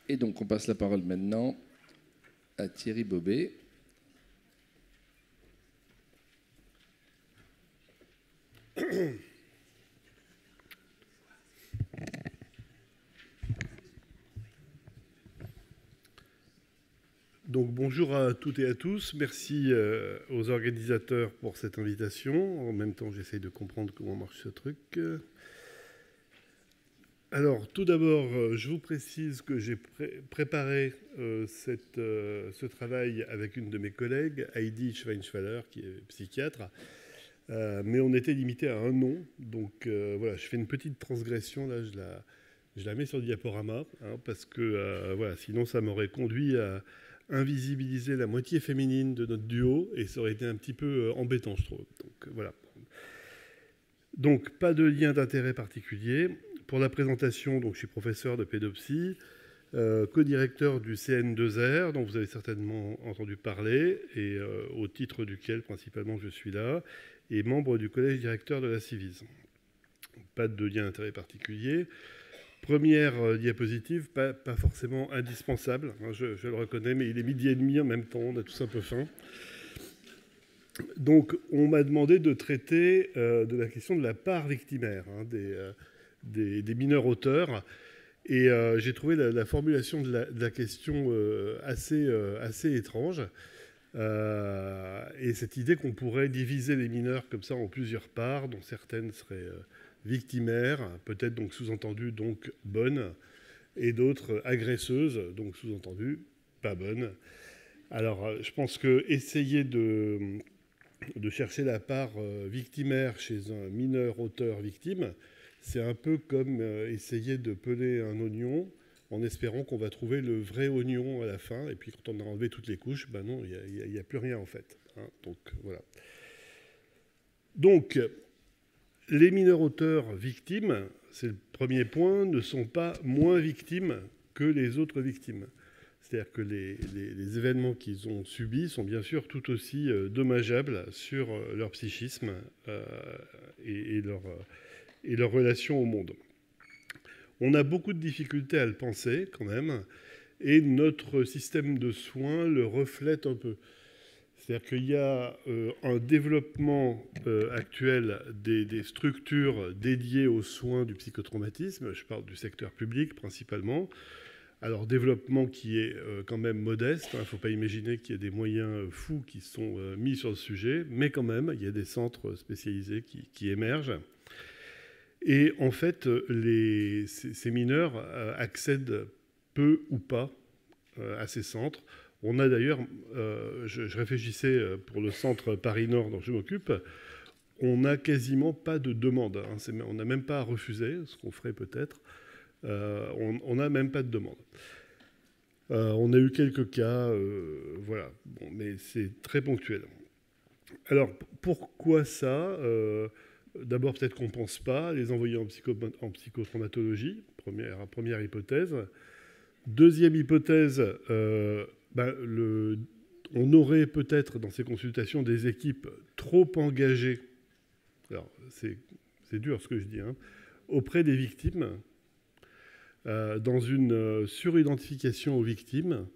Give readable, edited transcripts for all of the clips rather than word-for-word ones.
Et donc, on passe la parole maintenant à Thierry Bobet. Donc bonjour à toutes et à tous. Merci aux organisateurs pour cette invitation. En même temps, j'essaye de comprendre comment marche ce truc. Alors, tout d'abord, je vous précise que j'ai préparé ce travail avec une de mes collègues, Heidi Schweinschwaller, qui est psychiatre. Mais on était limité à un nom. Donc voilà, je fais une petite transgression. Là, je la mets sur le diaporama, hein, parce que voilà, sinon ça m'aurait conduit à invisibiliser la moitié féminine de notre duo, et ça aurait été un petit peu embêtant, je trouve. Donc voilà. Donc pas de lien d'intérêt particulier. Pour la présentation, donc, je suis professeur de pédopsie, co-directeur du CN2R, dont vous avez certainement entendu parler, et au titre duquel principalement je suis là, et membre du collège directeur de la Civis. Pas de lien d'intérêt particulier. Première diapositive, pas forcément indispensable, hein, je le reconnais, mais il est 12h30 en même temps, on a tous un peu faim. Donc on m'a demandé de traiter de la question de la part victimaire, hein, des mineurs auteurs. Et j'ai trouvé la formulation de la question assez étrange. Et cette idée qu'on pourrait diviser les mineurs comme ça en plusieurs parts, dont certaines seraient victimaires, peut-être donc sous-entendu donc bonnes, et d'autres agresseuses, donc sous-entendu pas bonnes. Alors je pense que essayer de chercher la part victimaire chez un mineur auteur victime, c'est un peu comme essayer de peler un oignon en espérant qu'on va trouver le vrai oignon à la fin. Et puis quand on a enlevé toutes les couches, ben non, il n'y a plus rien en fait. Hein, donc voilà. Donc les mineurs auteurs victimes, c'est le premier point, ne sont pas moins victimes que les autres victimes. C'est-à-dire que les événements qu'ils ont subis sont bien sûr tout aussi dommageables sur leur psychisme et leur relation au monde. On a beaucoup de difficultés à le penser quand même, et notre système de soins le reflète un peu. C'est-à-dire qu'il y a un développement actuel des structures dédiées aux soins du psychotraumatisme, je parle du secteur public principalement. Alors, développement qui est quand même modeste, il ne faut pas imaginer qu'il y ait des moyens fous qui sont mis sur le sujet, mais quand même, il y a des centres spécialisés qui émergent. Et en fait, ces mineurs accèdent peu ou pas à ces centres. On a d'ailleurs, je réfléchissais pour le centre Paris-Nord dont je m'occupe, on n'a quasiment pas de demande. Hein, on n'a même pas à refuser, ce qu'on ferait peut-être. On n'a même pas de demande. On a eu quelques cas, voilà, bon, mais c'est très ponctuel. Alors, pourquoi ça D'abord, peut-être qu'on ne pense pas les envoyer en psychotraumatologie, première hypothèse. Deuxième hypothèse, on aurait peut-être dans ces consultations des équipes trop engagées, alors c'est dur ce que je dis, hein, auprès des victimes, dans une suridentification aux victimes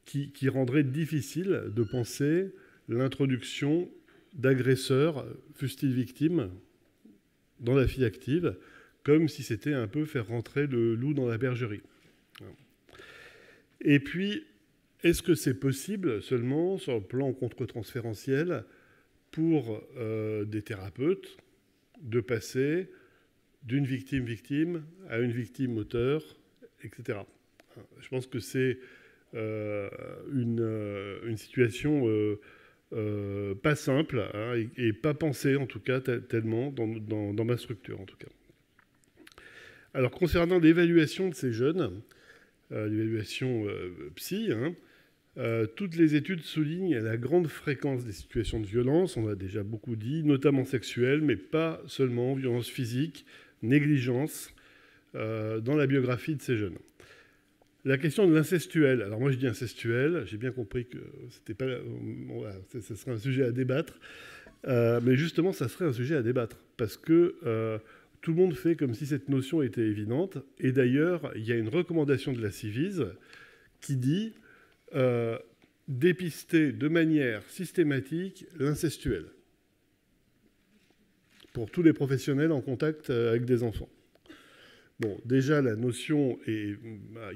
qui rendrait difficile de penser l'introduction d'agresseurs, fussent-ils victimes, dans la vie active, comme si c'était un peu faire rentrer le loup dans la bergerie. Et puis, est-ce que c'est possible seulement sur le plan contre-transférentiel pour des thérapeutes de passer d'une victime à une victime auteur, etc. Je pense que c'est une situation pas simple, hein, et pas pensée en tout cas tellement dans ma structure en tout cas. Alors concernant l'évaluation de ces jeunes, l'évaluation psy, hein, toutes les études soulignent la grande fréquence des situations de violence, on a déjà beaucoup dit, notamment sexuelles, mais pas seulement, violence physique, négligence, dans la biographie de ces jeunes. La question de l'incestuel. Alors moi je dis incestuel, j'ai bien compris que c'était pas, voilà, ça serait un sujet à débattre, mais justement ça serait un sujet à débattre parce que tout le monde fait comme si cette notion était évidente. Et d'ailleurs, il y a une recommandation de la Civise qui dit dépister de manière systématique l'incestuel pour tous les professionnels en contact avec des enfants. Bon, déjà, la notion est...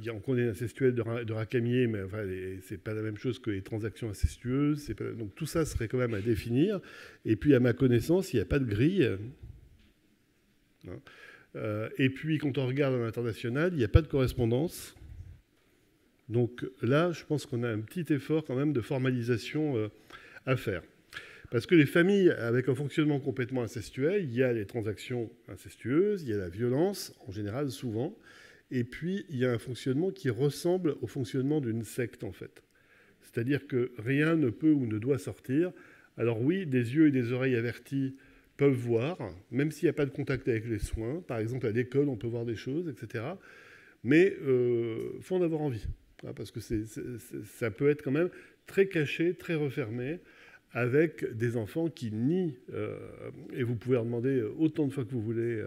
On connaît l'incestuel de Racamier, mais enfin, c'est pas la même chose que les transactions incestueuses. Donc tout ça serait quand même à définir. Et puis, à ma connaissance, il n'y a pas de grille. Et puis, quand on regarde à l'international, il n'y a pas de correspondance. Donc là, je pense qu'on a un petit effort quand même de formalisation à faire. Parce que les familles avec un fonctionnement complètement incestuel, il y a les transactions incestueuses, il y a la violence, en général, souvent, et puis il y a un fonctionnement qui ressemble au fonctionnement d'une secte, en fait. C'est-à-dire que rien ne peut ou ne doit sortir. Alors oui, des yeux et des oreilles avertis peuvent voir, même s'il n'y a pas de contact avec les soins. Par exemple, à l'école, on peut voir des choses, etc. Mais il faut en avoir envie, parce que ça peut être quand même très caché, très refermé, avec des enfants qui nient, et vous pouvez leur demander autant de fois que vous voulez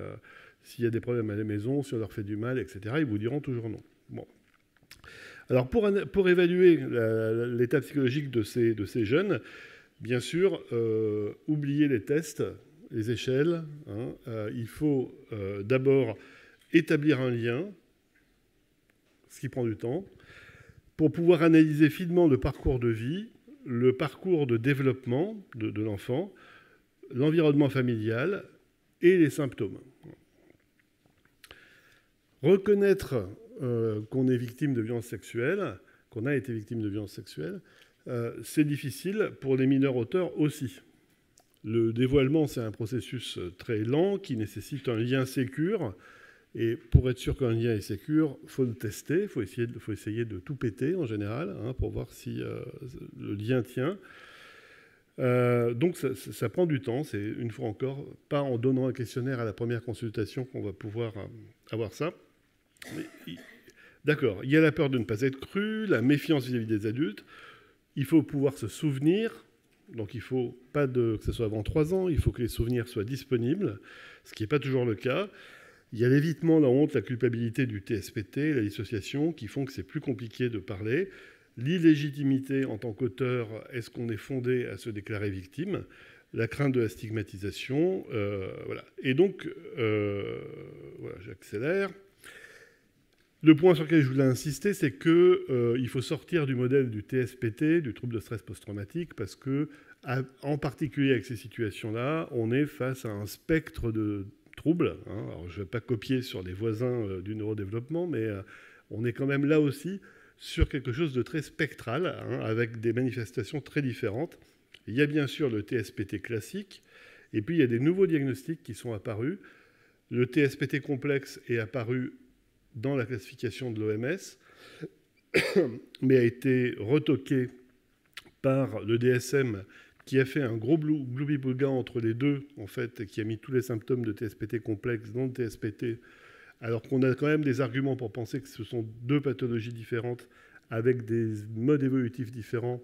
s'il y a des problèmes à la maison, si on leur fait du mal, etc. Ils vous diront toujours non. Bon. Alors pour évaluer l'état psychologique de ces jeunes, bien sûr, oubliez les tests, les échelles. Il faut d'abord établir un lien, ce qui prend du temps, pour pouvoir analyser finement le parcours de vie, le parcours de développement de l'enfant, l'environnement familial et les symptômes. Reconnaître qu'on est victime de violences sexuelles, qu'on a été victime de violences sexuelles, c'est difficile pour les mineurs auteurs aussi. Le dévoilement, c'est un processus très lent qui nécessite un lien sécure. Et pour être sûr qu'un lien est sécure, il faut le tester, il faut essayer de tout péter en général, pour voir si le lien tient. Donc ça prend du temps, c'est une fois encore pas en donnant un questionnaire à la première consultation qu'on va pouvoir avoir ça. D'accord, il y a la peur de ne pas être cru, la méfiance vis-à-vis des adultes. Il faut pouvoir se souvenir, donc il ne faut pas que ce soit avant 3 ans, il faut que les souvenirs soient disponibles, ce qui n'est pas toujours le cas. Il y a l'évitement, la honte, la culpabilité du TSPT, la dissociation, qui font que c'est plus compliqué de parler. L'illégitimité en tant qu'auteur, est-ce qu'on est fondé à se déclarer victime? La crainte de la stigmatisation, voilà. Et donc, voilà, j'accélère. Le point sur lequel je voulais insister, c'est qu'il faut sortir du modèle du TSPT, du trouble de stress post-traumatique, parce que, en particulier avec ces situations-là, on est face à un spectre de troubles. Alors, je ne vais pas copier sur les voisins du neurodéveloppement, mais on est quand même là aussi sur quelque chose de très spectral, avec des manifestations très différentes. Il y a bien sûr le TSPT classique, et puis il y a des nouveaux diagnostics qui sont apparus. Le TSPT complexe est apparu dans la classification de l'OMS, mais a été retoqué par le DSM, qui a fait un gros gloubi-boulga entre les deux, en fait, qui a mis tous les symptômes de TSPT complexe dans le TSPT, alors qu'on a quand même des arguments pour penser que ce sont 2 pathologies différentes, avec des modes évolutifs différents,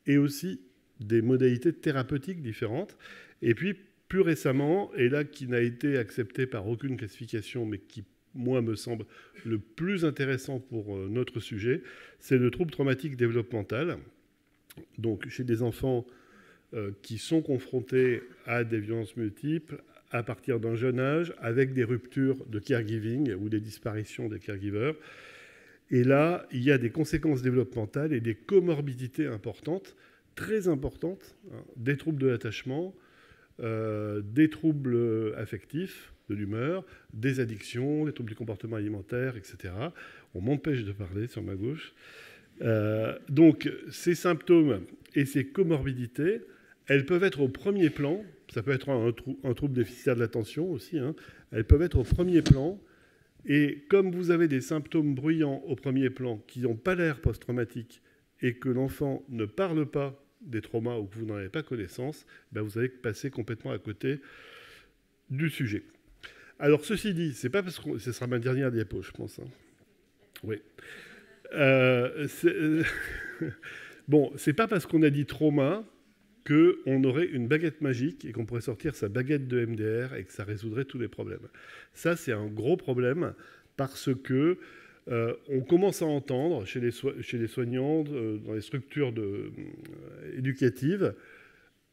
et aussi des modalités thérapeutiques différentes. Et puis, plus récemment, et là qui n'a été accepté par aucune classification, mais qui, moi, me semble le plus intéressant pour notre sujet, c'est le trouble traumatique développemental. Donc, chez des enfants qui sont confrontés à des violences multiples à partir d'un jeune âge, avec des ruptures de caregiving ou des disparitions des caregivers. Et là, il y a des conséquences développementales et des comorbidités importantes, très importantes, des troubles de l'attachement, des troubles affectifs, de l'humeur, des addictions, des troubles du comportement alimentaire, etc. On m'empêche de parler sur ma gauche. Donc, ces symptômes et ces comorbidités, elles peuvent être au premier plan. Ça peut être un trouble déficitaire de l'attention aussi. Elles peuvent être au premier plan. Et comme vous avez des symptômes bruyants au premier plan qui n'ont pas l'air post-traumatiques et que l'enfant ne parle pas des traumas ou que vous n'en avez pas connaissance, ben vous allez passer complètement à côté du sujet. Alors, ceci dit, c'est pas parce que ce sera ma dernière diapo, je pense. Oui. Bon, c'est pas parce qu'on a dit trauma qu'on aurait une baguette magique et qu'on pourrait sortir sa baguette de MDR et que ça résoudrait tous les problèmes. Ça, c'est un gros problème parce que on commence à entendre chez les soignants, dans les structures éducatives,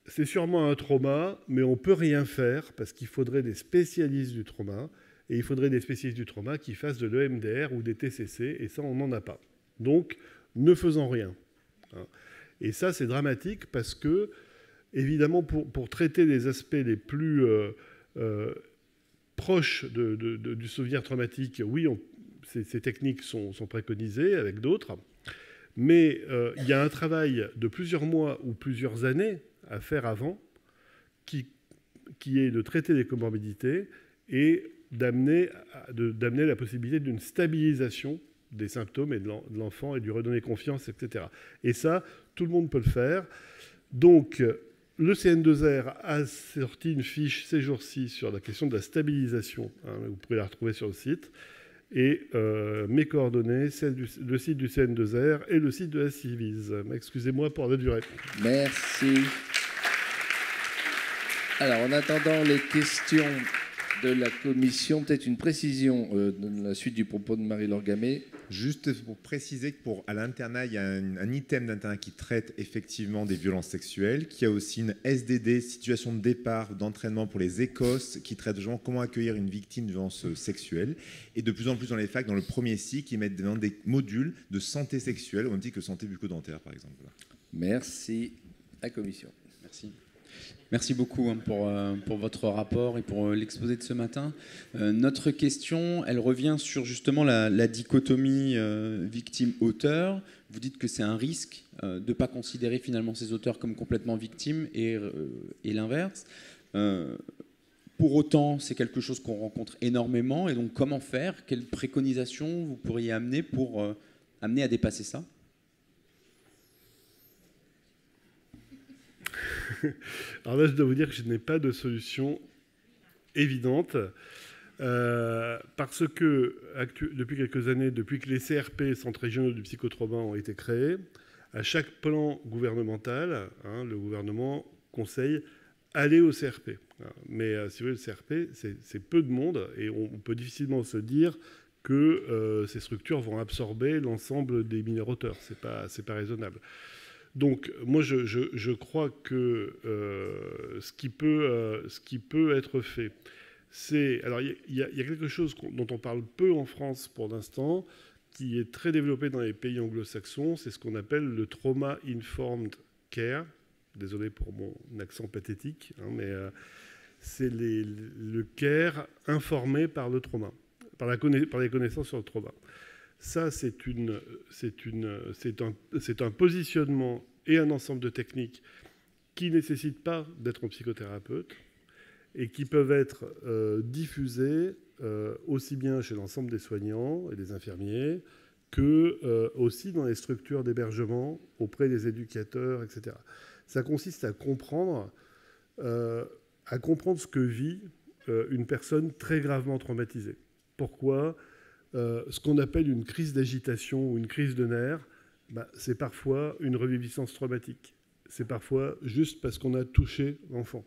c'est sûrement un trauma, mais on ne peut rien faire parce qu'il faudrait des spécialistes du trauma, et il faudrait des spécialistes du trauma qui fassent de l'EMDR ou des TCC, et ça, on n'en a pas. Donc, ne faisons rien. Et ça, c'est dramatique parce que, évidemment, pour traiter les aspects les plus proches du souvenir traumatique, oui, ces techniques sont préconisées avec d'autres, mais il y a un travail de plusieurs mois ou plusieurs années à faire avant, qui est de traiter les comorbidités et d'amener la possibilité d'une stabilisation des symptômes et de l'enfant et de lui redonner confiance, etc. Et ça, tout le monde peut le faire. Donc, le CN2R a sorti une fiche ces jours-ci sur la question de la stabilisation. Vous pouvez la retrouver sur le site. Et mes coordonnées, le site du CN2R et le site de la Civis. Excusez-moi pour la durée. Merci. Alors, en attendant les questions de la commission, peut-être une précision dans la suite du propos de Marie-Laure Gamay. Juste pour préciser qu'à l'internat, il y a un item d'internat qui traite effectivement des violences sexuelles, qu'il y a aussi une SDD, situation de départ, d'entraînement pour les écosses, qui traite justement comment accueillir une victime de violence sexuelle. Et de plus en plus dans les facs, dans le premier cycle, ils mettent des modules de santé sexuelle, au même titre que santé bucco-dentaire, par exemple. Merci. La commission. Merci. Merci beaucoup pour votre rapport et pour l'exposé de ce matin. Notre question, elle revient sur justement la dichotomie victime-auteur. Vous dites que c'est un risque de ne pas considérer finalement ces auteurs comme complètement victimes et l'inverse. Pour autant, c'est quelque chose qu'on rencontre énormément. Et donc, comment faire? Quelles préconisations vous pourriez amener pour amener à dépasser ça? Alors là, je dois vous dire que je n'ai pas de solution évidente parce que depuis quelques années, depuis que les CRP, centres régionaux du psychotrauma, ont été créés, à chaque plan gouvernemental, le gouvernement conseille aller au CRP. Mais si vous voulez, le CRP, c'est peu de monde et on peut difficilement se dire que ces structures vont absorber l'ensemble des mineurs auteurs. C'est pas raisonnable. Donc, moi, je crois que ce qui peut être fait, c'est... Alors, il y a quelque chose dont on parle peu en France pour l'instant, qui est très développé dans les pays anglo-saxons, c'est ce qu'on appelle le Trauma Informed Care. Désolé pour mon accent pathétique, mais c'est le care informé par le trauma, par les connaissances sur le trauma. Ça, c'est un positionnement et un ensemble de techniques qui ne nécessitent pas d'être psychothérapeute et qui peuvent être diffusées aussi bien chez l'ensemble des soignants et des infirmiers que aussi dans les structures d'hébergement auprès des éducateurs, etc. Ça consiste à comprendre ce que vit une personne très gravement traumatisée. Pourquoi ce qu'on appelle une crise d'agitation ou une crise de nerfs, c'est parfois une reviviscence traumatique. C'est parfois juste parce qu'on a touché l'enfant,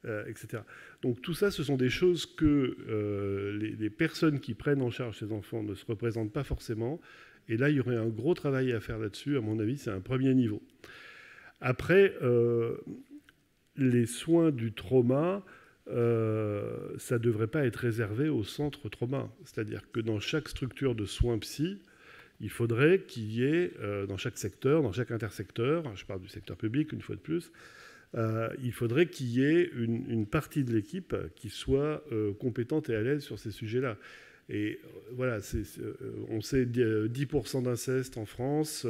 etc. Donc tout ça, ce sont des choses que les personnes qui prennent en charge ces enfants ne se représentent pas forcément. Et là, il y aurait un gros travail à faire là-dessus. À mon avis, c'est un premier niveau. Après, les soins du trauma... ça ne devrait pas être réservé au centre trauma. C'est-à-dire que dans chaque structure de soins psy, il faudrait qu'il y ait, dans chaque secteur, dans chaque intersecteur, je parle du secteur public une fois de plus, il faudrait qu'il y ait une partie de l'équipe qui soit compétente et à l'aise sur ces sujets-là. Et voilà, on sait 10% d'inceste en France,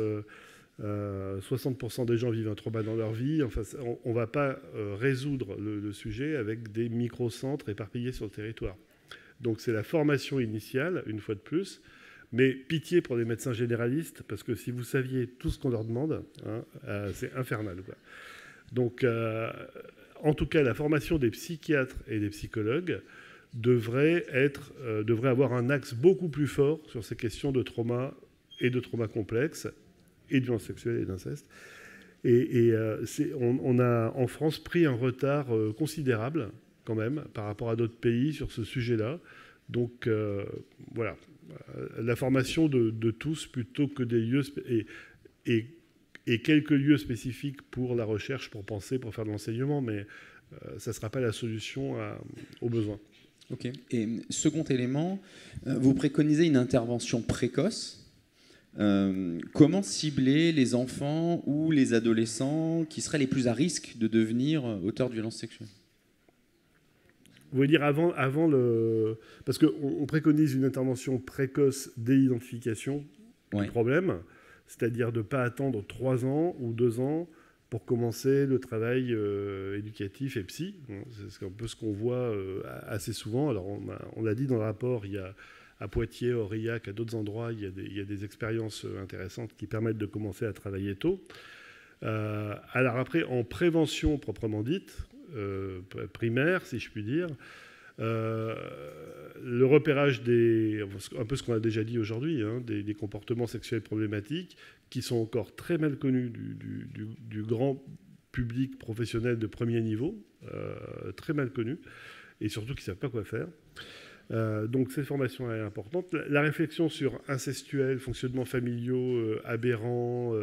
60% des gens vivent un trauma dans leur vie. Enfin, on ne va pas résoudre le sujet avec des micro-centres éparpillés sur le territoire. Donc c'est la formation initiale, une fois de plus, mais pitié pour les médecins généralistes, parce que si vous saviez tout ce qu'on leur demande, c'est infernal, quoi. Donc, en tout cas, la formation des psychiatres et des psychologues devrait avoir un axe beaucoup plus fort sur ces questions de trauma et de trauma complexe, et de violence sexuelle et d'inceste. On a en France pris un retard considérable quand même par rapport à d'autres pays sur ce sujet-là. Donc voilà, la formation de tous plutôt que des lieux et quelques lieux spécifiques pour la recherche, pour penser, pour faire de l'enseignement, mais ça ne sera pas la solution aux besoins. Ok. Et second élément, vous préconisez une intervention précoce. Comment cibler les enfants ou les adolescents qui seraient les plus à risque de devenir auteurs de violences sexuelles? Vous voulez dire avant le... Parce qu'on préconise une intervention précoce dès l'identification du problème, c'est-à-dire de ne pas attendre 3 ans ou 2 ans pour commencer le travail éducatif et psy. C'est un peu ce qu'on voit assez souvent. Alors on l'a dit dans le rapport, il y a à Poitiers, à Aurillac, à d'autres endroits, il y a des expériences intéressantes qui permettent de commencer à travailler tôt. Alors après, en prévention proprement dite, primaire, si je puis dire, le repérage un peu ce qu'on a déjà dit aujourd'hui, hein, des comportements sexuels problématiques qui sont encore très mal connus du grand public professionnel de premier niveau, très mal connus, et surtout qui ne savent pas quoi faire. Donc cette formation est importante. La réflexion sur incestuel, fonctionnements familiaux aberrants,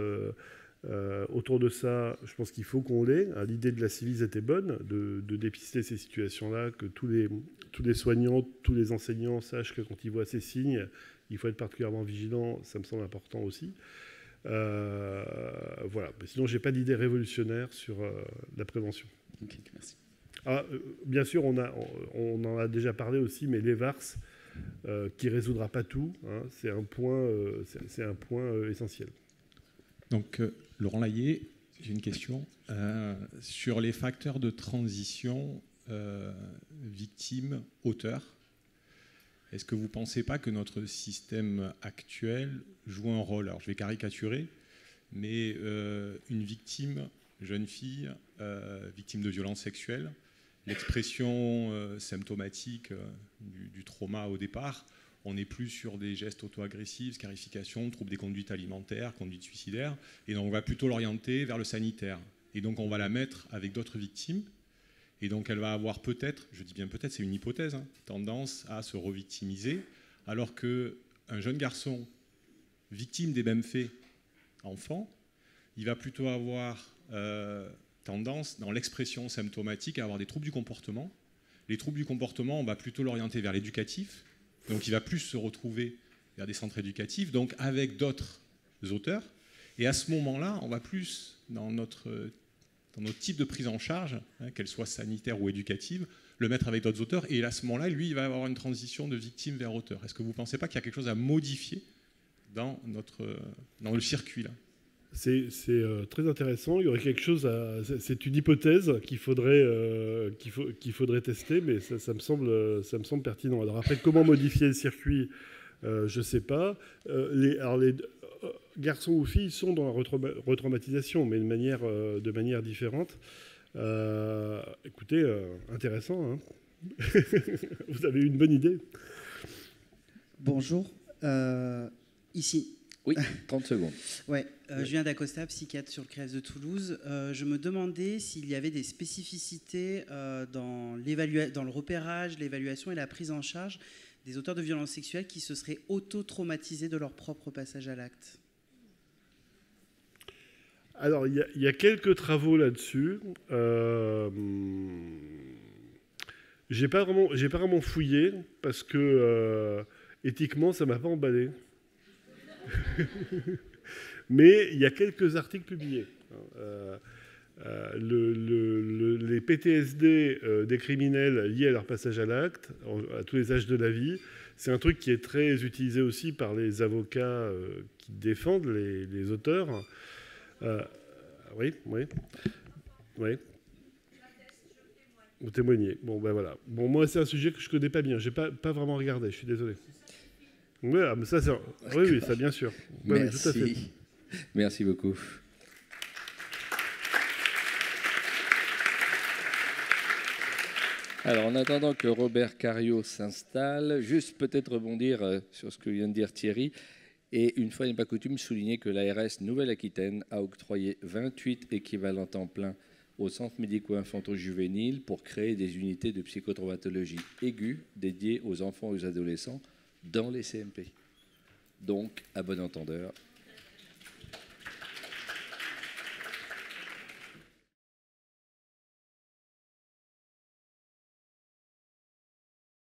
autour de ça, je pense qu'il faut qu'on l'ait. L'idée de la Civis était bonne, de dépister ces situations-là, que tous les soignants, tous les enseignants sachent que quand ils voient ces signes, il faut être particulièrement vigilant, ça me semble important aussi. Voilà. Mais sinon, je n'ai pas d'idée révolutionnaire sur la prévention. Okay, merci. Bien sûr, on en a déjà parlé aussi, mais l'EVARS, qui ne résoudra pas tout, hein, c'est un point essentiel. Donc, Laurent Layet, j'ai une question. Sur les facteurs de transition victime-auteur, est-ce que vous ne pensez pas que notre système actuel joue un rôle? Alors, je vais caricaturer, mais une victime, jeune fille, victime de violences sexuelles, l'expression symptomatique du trauma au départ, on n'est plus sur des gestes auto-agressifs, scarification, troubles des conduites alimentaires, conduites suicidaires, et donc on va plutôt l'orienter vers le sanitaire. Et donc on va la mettre avec d'autres victimes, et donc elle va avoir peut-être, je dis bien peut-être, c'est une hypothèse, hein, tendance à se revictimiser, alors qu'un jeune garçon victime des mêmes faits, enfant, il va plutôt avoir tendance, dans l'expression symptomatique, à avoir des troubles du comportement. Les troubles du comportement, on va plutôt l'orienter vers l'éducatif, donc il va plus se retrouver vers des centres éducatifs, donc avec d'autres auteurs. Et à ce moment-là, on va plus, dans notre type de prise en charge, hein, qu'elle soit sanitaire ou éducative, le mettre avec d'autres auteurs. Et à ce moment-là, lui, il va avoir une transition de victime vers auteur. Est-ce que vous ne pensez pas qu'il y a quelque chose à modifier dans le circuit là? C'est très intéressant. Il y aurait quelque chose c'est une hypothèse qu'il faudrait tester, mais ça me semble pertinent. Alors après, comment modifier le circuit, je ne sais pas. Les garçons ou filles sont dans la retraumatisation, mais de manière différente. Écoutez, intéressant. Hein. Vous avez eu une bonne idée. Bonjour. Ici. Oui, 30 secondes. Ouais, Julien Dacosta, psychiatre sur le CREF de Toulouse. Je me demandais s'il y avait des spécificités dans le repérage, l'évaluation et la prise en charge des auteurs de violences sexuelles qui se seraient auto-traumatisés de leur propre passage à l'acte. Alors, il y a quelques travaux là-dessus. J'ai pas vraiment fouillé parce que éthiquement, ça m'a pas emballé. Mais il y a quelques articles publiés. Les PTSD des criminels liés à leur passage à l'acte, à tous les âges de la vie, c'est un truc qui est très utilisé aussi par les avocats qui défendent les auteurs. Oui. Vous témoignez. Bon, ben voilà. Bon, moi, c'est un sujet que je connais pas bien. J'ai pas vraiment regardé. Je suis désolé. Oui, mais ça, oui, ça, bien sûr. Ouais, merci. Tout à fait. Merci beaucoup. Alors, en attendant que Robert Cariou s'installe, juste peut-être rebondir sur ce que vient de dire Thierry. Et une fois n'est pas coutume, souligner que l'ARS Nouvelle-Aquitaine a octroyé 28 équivalents temps plein au centre médico-infanto-juvénile pour créer des unités de psychotraumatologie aiguë dédiées aux enfants et aux adolescents dans les CMP. Donc, à bon entendeur,